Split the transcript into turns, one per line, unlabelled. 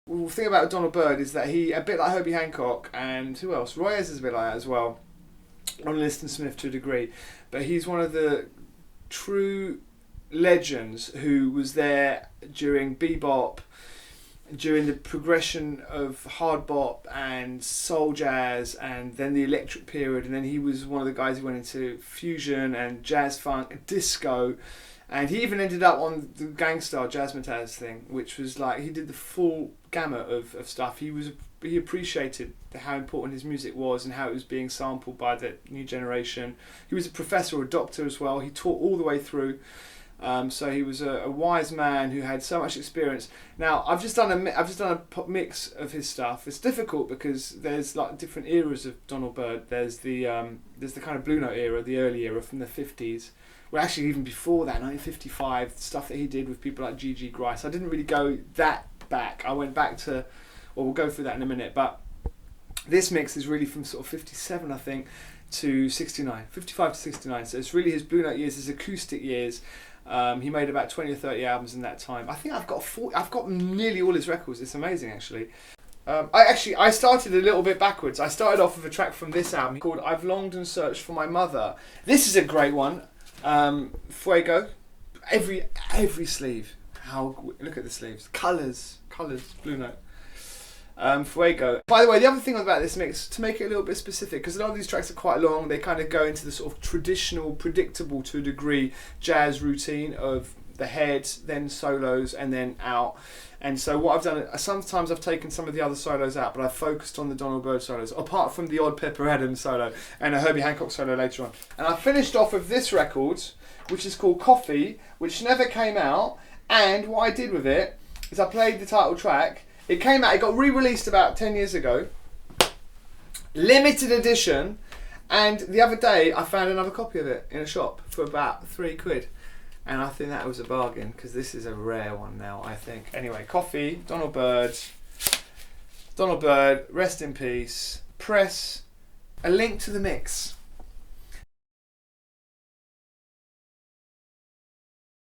the thing about Donald Byrd is that he, a bit like Herbie Hancock, and who else? Roy Ayers is a bit like that as well, on Liston Smith to a degree, but he's one of the true legends who was there during bebop, during the progression of hard bop and soul jazz, and then the electric period, and then he was one of the guys who went into fusion and jazz funk and disco, and he even ended up on the Gangstar Jazzmatazz thing, which was like, he did the full gamut of stuff. He appreciated how important his music was and how it was being sampled by the new generation. He was a professor or a doctor as well. He taught all the way through. So he was a wise man who had so much experience. Now I've just done a mix of his stuff. It's difficult because there's like different eras of Donald Byrd. There's the kind of Blue Note era, the early era from the 50s. Well, actually even before that, 1955, stuff that he did with people like G.G. Grice. I didn't really go that back. I went back to, well, we'll go through that in a minute. But this mix is really from sort of 57, I think, to 69, 55 to 69. So it's really his Blue Note years, his acoustic years. He made about 20 or 30 albums in that time. I think I've got nearly all his records. It's amazing, actually. I started a little bit backwards. I started off with a track from this album called "I've Longed and Searched for My Mother." This is a great one. Fuego. Every sleeve. Look at the sleeves. Colours. Blue Note. Fuego. By the way, the other thing about this mix, to make it a little bit specific, because a lot of these tracks are quite long, they kind of go into the sort of traditional, predictable to a degree, jazz routine of the head, then solos, and then out. And so what I've done, sometimes I've taken some of the other solos out, but I've focused on the Donald Byrd solos, apart from the odd Pepper Adams solo and a Herbie Hancock solo later on. And I finished off with this record, which is called Coffee, which never came out. And what I did with it is I played the title track. It came out, it got re-released about 10 years ago. Limited edition. And the other day I found another copy of it in a shop for about £3. And I think that was a bargain, because this is a rare one now, I think. Anyway, Coffee, Donald Byrd, rest in peace. Press a link to the mix.